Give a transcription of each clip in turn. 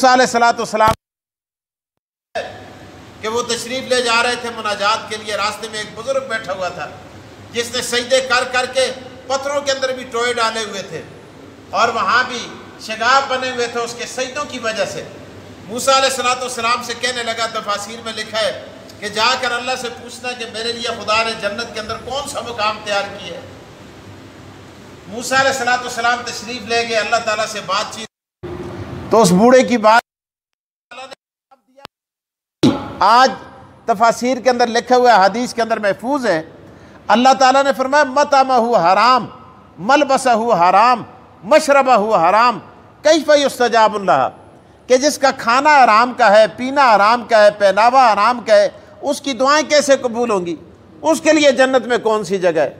موسیٰ علیہ السلام کہ وہ تشریف لے جا رہے تھے مناجات کے لیے، راستے میں ایک بزرگ بیٹھا ہوا تھا جس نے سجدے کر کر کے پتھروں کے اندر بھی ٹوئے ڈالے ہوئے تھے اور وہاں بھی شگاف بنے ہوئے تھے اس کے سجدوں کی وجہ سے۔ موسیٰ علیہ السلام سے کہنے لگا، تفاسیر میں لکھا ہے کہ جا کر اللہ سے پوچھنا کہ میرے لیے خدا نے جنت کے اندر کون سا مقام تیار کیا ہے۔ موسیٰ علیہ السلام تشریف لے گئے، اللہ تعالیٰ سے بات چیت، تو اس بوڑھے کی بات آج تفاسیر کے اندر لکھا ہوا ہے، حدیث کے اندر محفوظ ہے، اللہ تعالیٰ نے فرمایا مطعمہ حرام ملبسہ حرام مشربہ حرام کیف یستجاب اللہ، کہ جس کا کھانا حرام کا ہے، پینا حرام کا ہے، پہناوا حرام کا ہے، اس کی دعائیں کیسے قبول ہوں گی؟ اس کے لیے جنت میں کون سی جگہ ہے؟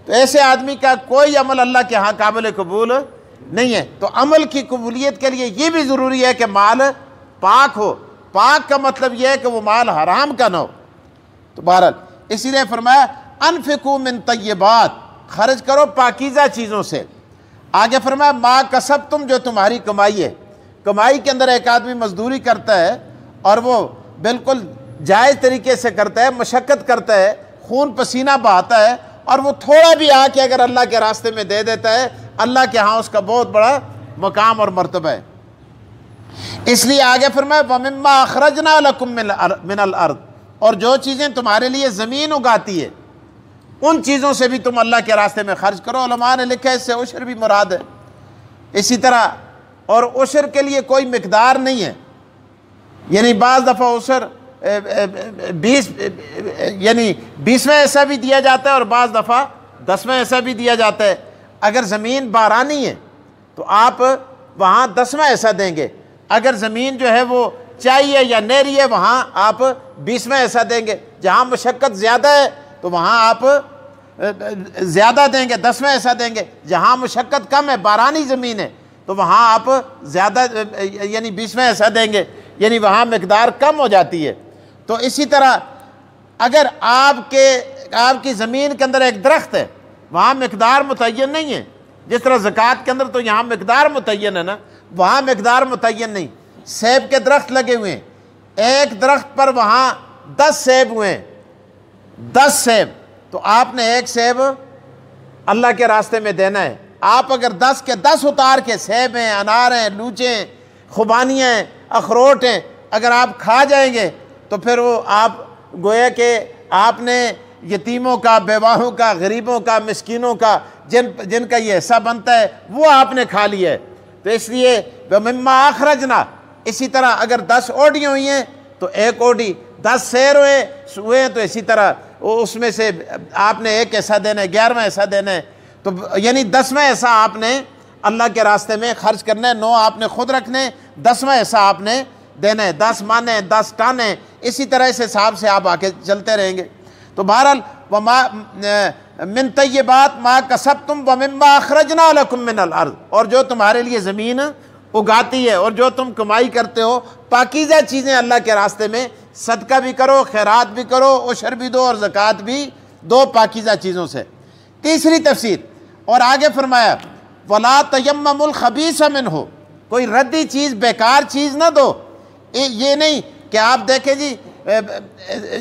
تو ایسے آدمی کا کوئی عمل اللہ کے ہاں قابل قبول نہیں ہے۔ تو عمل کی قبولیت کے لیے یہ بھی ضروری ہے کہ مال پاک ہو۔ پاک کا مطلب یہ ہے کہ وہ مال حرام کا نہ ہو۔ تو بہرحال اسی لیے فرمایا انفقوا من طیبات، خرچ کرو پاکیزہ چیزوں سے۔ آگے فرمایا ما کسبتم، جو تمہاری کمائی ہے۔ کمائی کے اندر ایک آدمی مزدوری کرتا ہے اور وہ بالکل جائز طریقے سے کرتا ہے، مشقت کرتا ہے، خون پسینہ بہاتا ہے، اور وہ تھوڑا بھی آ کے اگر اللہ کے راستے میں دے دیتا ہے، اللہ کے ہاں اس کا بہت بڑا مقام اور مرتبہ ہے۔ اس لیے آگے فرمایا وَمِمَّا أَخْرَجْنَا لَكُم مِّنَ الْأَرْضِ، اور جو چیزیں تمہارے لیے زمین اگاتی ہے ان چیزوں سے بھی تم اللہ کے راستے میں خرچ کرو۔ علماء نے لکھا ہے اس سے عشر بھی مراد ہے۔ اسی طرح اور عشر کے لیے کوئی مقدار نہیں ہے، یعنی بعض دفعہ عشر 20واں حصہ بھی دیا جاتا ہے اور بعض دفعہ 10واں حصہ بھی دیا جاتا ہے۔ اگر زمین بارانی ہے تو آپ وہاں 10واں حصہ دیں گے، اگر زمین جو ہے وہ چاہیے یا نیری ہے وہاں آپ 20واں حصہ دیں گے، جہاں مشقت زیادہ ہے تو وہاں آپ زیادہ دیں گے، 10واں حصہ دیں گے، جہاں مشقت کم ہے بارانی زمین ہے تو وہاں آپ زیادہ یعنی 20واں حصہ دیں گے، یعنی وہاں مقدار کم ہو جاتی ہے۔ تو اسی طرح اگر آپ کی زمین کے اندر ایک درخت ہے، وہاں مقدار متعین نہیں ہے، جس طرح زکوٰۃ کے اندر تو یہاں مقدار متعین ہے نا، وہاں مقدار متعین نہیں۔ سیب کے درخت لگے ہوئے ہیں، ایک درخت پر وہاں 10 سیب ہوئے ہیں، 10 سیب، تو آپ نے ایک سیب اللہ کے راستے میں دینا ہے۔ آپ اگر 10 کے 10 اتار کے، سیب ہیں، انار ہیں، لوچے ہیں، خوبانیاں ہیں، اخروٹ ہیں، اگر آپ کھا جائیں گے تو پھر وہ آپ گویا کہ آپ نے یتیموں کا، بیواہوں کا، غریبوں کا، مسکینوں کا، جن کا یہ حصہ بنتا ہے وہ آپ نے کھا لیا ہے۔ تو اس لیے وَمِمَّا أَخْرَجْنَا، اسی طرح اگر 10 اوڈیاں ہوئی ہیں تو ایک اوڈی، 10 سیر ہوئے ہیں تو اسی طرح اس میں سے آپ نے ایک حصہ دینا ہے، 11واں حصہ دینا ہے، تو یعنی 10واں حصہ آپ نے اللہ کے راستے میں خرچ کرنا ہے، 9 آپ نے خود رکھنے، 10واں حصہ آپ نے دینا ہے، 10 من ہیں، 10 ٹن ہیں، اسی طرح اس حساب سے آپ آگے چلتے رہیں گے۔ تو بہرحال من طیبات ما کسبتم ومما اخرجنا لکم من الارض، اور جو تمہارے لیے زمین اگاتی ہے اور جو تم کمائی کرتے ہو پاکیزہ چیزیں اللہ کے راستے میں، صدقہ بھی کرو، خیرات بھی کرو، عشر بھی دو اور زکوٰۃ بھی دو پاکیزہ چیزوں سے۔ تیسری تفسیر، اور آگے فرمایا وَلَا تَيَمَّمُوا الْخَبِيثَ مِنْهُ، کوئی ردی چیز، بیکار چیز نہ دو۔ یہ نہیں کہ آپ دیکھیں جی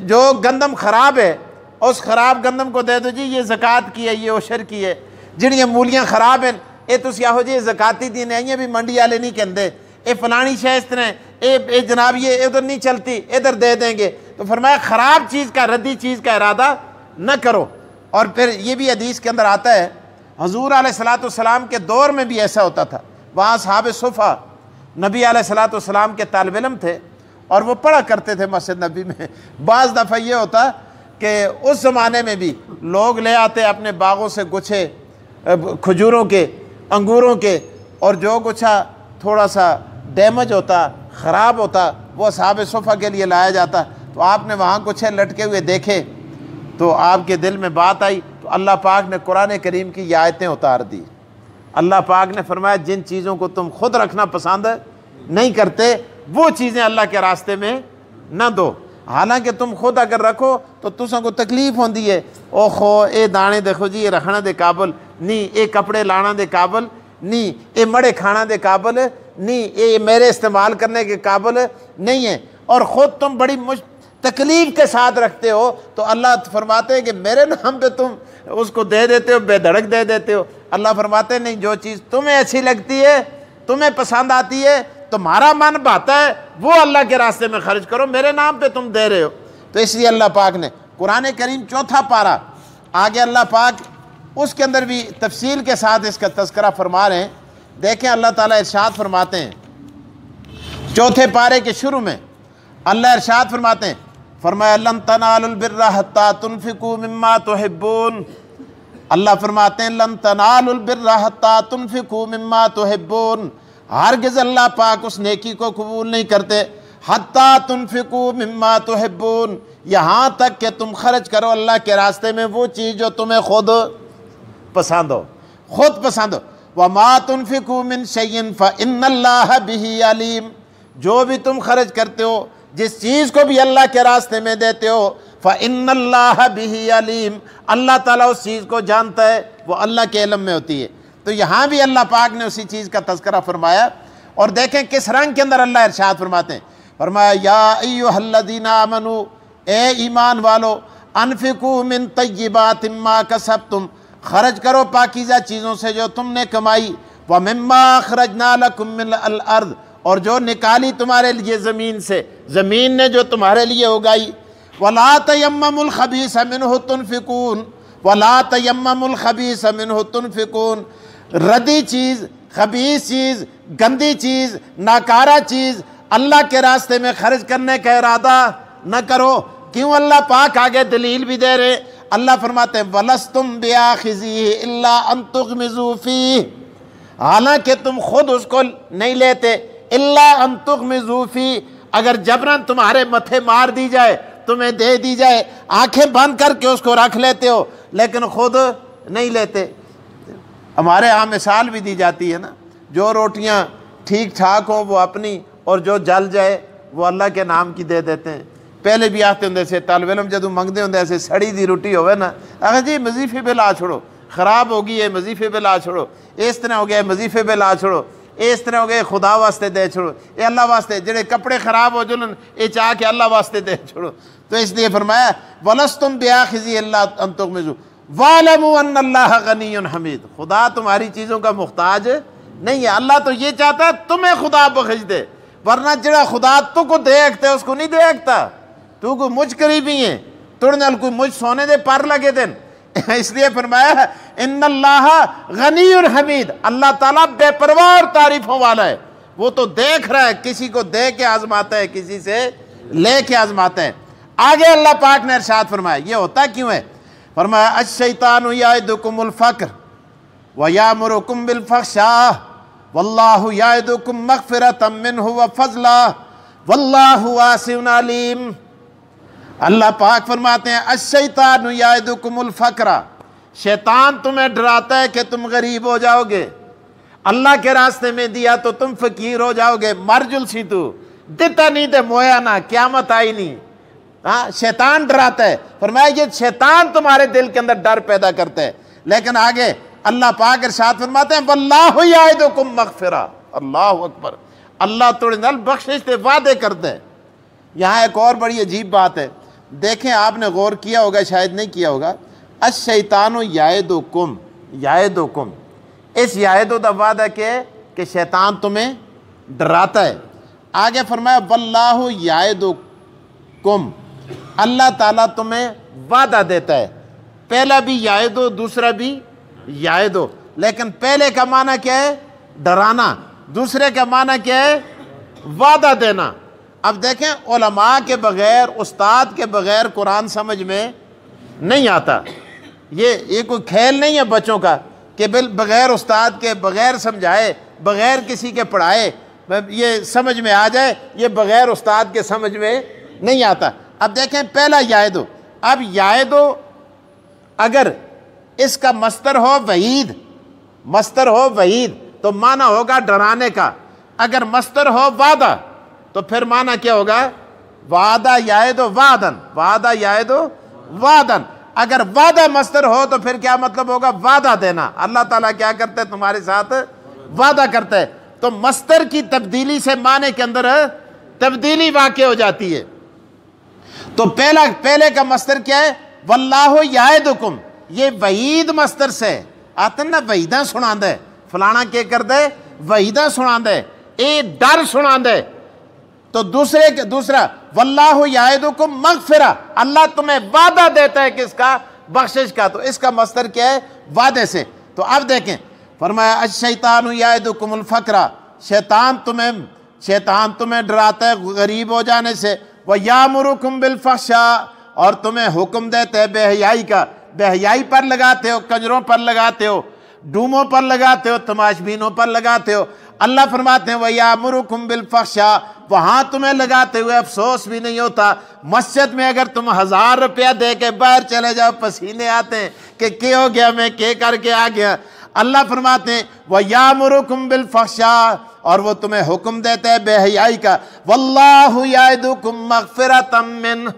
جو گندم خراب ہے اس خراب گندم کو دے دو جی یہ زکوٰۃ کی ہے، یہ عشر کی ہے۔ جڑیاں مولیاں خراب ہیں یہ تسی آہو جی زکاتی دین ہے، بھی منڈی والے نہیں کہندے، اے فلانی شے اس طرح اے جناب یہ ادھر نہیں چلتی، ادھر دے دیں گے۔ تو فرمایا خراب چیز کا، ردی چیز کا ارادہ نہ کرو۔ اور پھر یہ بھی حدیث کے اندر آتا ہے، حضور علیہ السلام کے دور میں بھی ایسا ہوتا تھا۔ وہاں اصحاب صفہ نبی علیہ السلام کے طالب علم تھے اور وہ پڑھا کرتے تھے مسجد نبی میں۔ بعض دفعہ یہ ہوتا کہ اس زمانے میں بھی لوگ لے آتے اپنے باغوں سے گچھے کھجوروں کے، انگوروں کے، اور جو گچھا تھوڑا سا ڈیمیج ہوتا، خراب ہوتا، وہ اصحاب صفہ کے لیے لایا جاتا۔ تو آپ نے وہاں گچھے لٹکے ہوئے دیکھے تو آپ کے دل میں بات آئی، تو اللہ پاک نے قرآن کریم کی یہ آیتیں اتار دی۔ اللہ پاک نے فرمایا جن چیزوں کو تم خود رکھنا پسند نہیں کرتے وہ چیزیں اللہ کے راستے میں نہ دو، حالانکہ تم خود اگر رکھو تو تساں کو تکلیف ہوندی ہے، او خو اے دانے دیکھو جی یہ رکھنا دے قابل نہیں، اے کپڑے لانا دے قابل نہیں یہ مڑے کھانا دے قابل نہیں، یہ میرے استعمال کرنے کے قابل نہیں ہے، اور خود تم بڑی تکلیف کے ساتھ رکھتے ہو، تو اللہ فرماتے ہیں کہ میرے نام پہ تم اس کو دے دیتے ہو، بے دھڑک دے دیتے ہو۔ اللہ فرماتے ہیں نہیں، جو چیز تمہیں اچھی لگتی ہے، تمہیں پسند آتی ہے، تمہارا من بھاتا ہے، وہ اللہ کے راستے میں خرچ کرو، میرے نام پہ تم دے رہے ہو۔ تو اس لیے اللہ پاک نے قرآن کریم 4 پارہ آگے اللہ پاک اس کے اندر بھی تفصیل کے ساتھ اس کا تذکرہ فرما رہے ہیں۔ دیکھیں اللہ تعالیٰ ارشاد فرماتے ہیں 4 پارے کے شروع میں اللہ ارشاد فرماتے ہیں، فرمایا لن تنالوا البر حتى تنفقوا مما تحبون۔ اللہ فرماتے ہیں لن تنالوا البر حتى تنفقوا مما تحبون، ہرگز اللہ پاک اس نیکی کو قبول نہیں کرتے حتى تنفقوا مما تحبون، یہاں تک کہ تم خرچ کرو اللہ کے راستے میں وہ چیز جو تمہیں خود پسند ہو، خود پسند ہو۔ وما تنفقوا من شيء فإن الله به عليم، جو بھی تم خرچ کرتے ہو، جس چیز کو بھی اللہ کے راستے میں دیتے ہو، فإن الله به عليم، اللہ تعالیٰ اس چیز کو جانتا ہے، وہ اللہ کے علم میں ہوتی ہے۔ تو یہاں بھی اللہ پاک نے اسی چیز کا تذکرہ فرمایا، اور دیکھیں کس رنگ کے اندر اللہ ارشاد فرماتے ہیں، فرمایا یا ایھا الذین آمنوا، اے ایمان والو، انفقوا من طیبات ما کسبتم، خرچ کرو پاکیزہ چیزوں سے جو تم نے کمائی، ومما اخرجنا لکم من الارض، اور جو نکالی تمہارے لیے زمین سے، زمین نے جو تمہارے لیے اگائی، ولا تیمموا الخبیث منہ تنفقون، ولا تیمموا الخبیث منہ تنفقون، ردی چیز، خبیث چیز، گندی چیز، ناکارہ چیز اللہ کے راستے میں خرچ کرنے کا ارادہ نہ کرو۔ کیوں اللہ پاک آگے دلیل بھی دے رہے، اللہ فرماتے ہیں وَلَسْتُمْ بِآخِذِيهِ إِلَّا أَن تُغْمِضُوا فِيهِ، حالانکہ تم خود اس کو نہیں لیتے، إِلَّا أَن تُغْمِضُوا فِيهِ، اگر جبراً تمہارے متھے مار دی جائے، تمہیں دے دی جائے، آنکھیں بند کر کے اس کو رکھ لیتے ہو لیکن خود نہیں لیتے۔ ہمارے ہاں مثال بھی دی جاتی ہے نا، جو روٹیاں ٹھیک ٹھاک ہوں وہ اپنی، اور جو جل جائے وہ اللہ کے نام کی دے دیتے ہیں۔ پہلے بھی آتے ہوں سے طالب علم جدوں منگتے ہوں ایسے سڑی دی روٹی ہوئے نا، اگر جی وظیفے پہ لا چھوڑو، خراب ہو گئی ہے وظیفے پہ لا چھوڑو، اس طرح ہو گیا وظیفے پہ لا چھوڑو، اس طرح ہو گیا خدا واسطے دے چھوڑو، یہ اللہ واسطے، جڑے کپڑے خراب ہو جلن یہ چاہ کے اللہ واسطے دے چھوڑو۔ تو اس لیے فرمایا وَلَسْتُمْ بِآخِذِيهِ إِلَّا أَن تُغْمِضُوا وَاعْلَمُوا أَنَّ اللَّهَ غَنِيٌّ حَمِيدٌ، خدا تمہاری چیزوں کا محتاج نہیں ہے، اللہ تو یہ چاہتا ہے تمہیں خدا بخش دے، ورنہ جڑا خدا تو کو دیکھتے اس کو نہیں دیکھتا، تو کو مجھ قریبی ہیں، توڑ نال کوئی مجھ سونے دے پر لگے دن۔ اس لیے فرمایا ان اللہ غنی حمید، اللہ تعالیٰ بے پرواہ اور تعریفوں والا ہے، وہ تو دیکھ رہا ہے، کسی کو دے کے آزماتا ہے، کسی سے لے کے آزماتا ہے۔ آگے اللہ پاک نے ارشاد فرمایا یہ ہوتا کیوں ہے، فرمایا الشیطان یعدکم الفقر ویامرکم بالفحشاء واللہ یعدکم مغفرۃ منہ وفضلا واللہ واسع علیم۔ اللہ پاک فرماتے ہیں الشیطان یعدکم الفقر، شیطان تمہیں ڈراتا ہے کہ تم غریب ہو جاؤ گے، اللہ کے راستے میں دیا تو تم فقیر ہو جاؤ گے، مر جل سی تو دیتا نہیں تے مویا نہ، قیامت آئی نہیں۔ ہاں شیطان ڈراتا ہے، فرمایا یہ شیطان تمہارے دل کے اندر ڈر پیدا کرتا ہے، لیکن آگے اللہ پاک ارشاد فرماتے ہیں واللہ یعدکم مغفرہ، اللہ اکبر، اللہ توڑ نال بخشش تے وعدے کرتا ہے۔ یہاں ایک اور بڑی عجیب بات ہے، دیکھیں آپ نے غور کیا ہوگا شاید نہیں کیا ہوگا، الشیطان یعدکم، یعدکم، اس یعدو دا وعدہ کہ شیطان تمہیں ڈراتا ہے۔ آگے فرمایا واللہ یعدکم، اللہ تعالیٰ تمہیں وعدہ دیتا ہے، پہلا بھی یعدو دوسرا بھی یعدو، لیکن پہلے کا معنی کیا ہے ڈرانا، دوسرے کا معنی کیا ہے وعدہ دینا۔ اب دیکھیں علماء کے بغیر، استاد کے بغیر قرآن سمجھ میں نہیں آتا، یہ کوئی کھیل نہیں ہے بچوں کا کہ بغیر استاد کے، بغیر سمجھائے، بغیر کسی کے پڑھائے یہ سمجھ میں آ جائے، یہ بغیر استاد کے سمجھ میں نہیں آتا۔ اب دیکھیں پہلا یعدو، اب یعدو اگر اس کا مصدر ہو وعید، مصدر ہو وعید تو معنی ہوگا ڈرانے کا، اگر مصدر ہو وعدہ تو پھر معنی کیا ہوگا وعدہ یعدو وعدن، وعدہ یعدو وعدن، اگر وعدہ مصدر ہو تو پھر کیا مطلب ہوگا وعدہ دینا، اللہ تعالیٰ کیا کرتے ہیں تمہارے ساتھ وعدہ کرتا ہے، تو مصدر کی تبدیلی سے معنی کے اندر تبدیلی واقع ہو جاتی ہے۔ تو پہلے کا مصدر کیا ہے؟ واللہ یعدکم، یہ وعید مصدر سے آتا نا، وعیدہ سنا دے، فلانا کیا کر دے، وعیدہ سنا دے، اے ڈر سنا دے۔ تو دوسرا واللہ یعدکم مغفرہ، اللہ تمہیں وعدہ دیتا ہے کس کا؟ بخشش کا۔ تو اس کا مصدر کیا ہے؟ وعدے سے۔ تو اب دیکھیں فرمایا الشیطان یعدکم الفقر، شیطان تمہیں ڈراتا ہے غریب ہو جانے سے، وَيَأْمُرُكُمْ بِالْفَحْشَاءِ، اور تمہیں حکم دیتے ہیں بے حیائی کا، بے حیائی پر لگاتے ہو، کنجروں پر لگاتے ہو، ڈوموں پر لگاتے ہو، تماش بینوں پر لگاتے ہو۔ اللہ فرماتے ہیں وَيَأْمُرُكُمْ بِالْفَحْشَاءِ، وہاں تمہیں لگاتے ہوئے افسوس بھی نہیں ہوتا۔ مسجد میں اگر تم 1000 روپیہ دے کے باہر چلے جاؤ، پسینے آتے ہیں کہ کیا ہو گیا، میں کیا کر کے آ گیا۔ اللہ فرماتے ہیں وَيَأْمُرُكُمْ بِالْفَحْشَاءِ، اور وہ تمہیں حکم دیتا ہے بے حیائی کا۔ وَاللَّهُ يَعِدُكُمْ مَغْفِرَةً مِّنْهُ،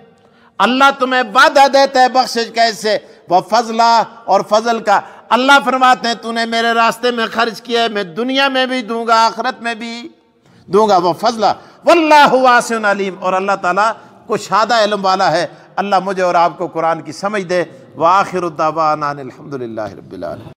اللہ تمہیں وعدہ دیتا ہے بخشش کا اس سے، وَفَضْلًا، اور فضل کا۔ اللہ فرماتے ہیں تو نے میرے راستے میں خرچ کیا ہے، میں دنیا میں بھی دوں گا، آخرت میں بھی دوں گا، وَفَضْلًا وَاللَّهُ وَاسِعٌ عَلِيمٌ، اور اللہ تعالیٰ کشادہ علم والا ہے۔ اللہ مجھے اور آپ کو قرآن کی سمجھ دے۔ وآخر الدعوانا الحمد للہ رب العالمین۔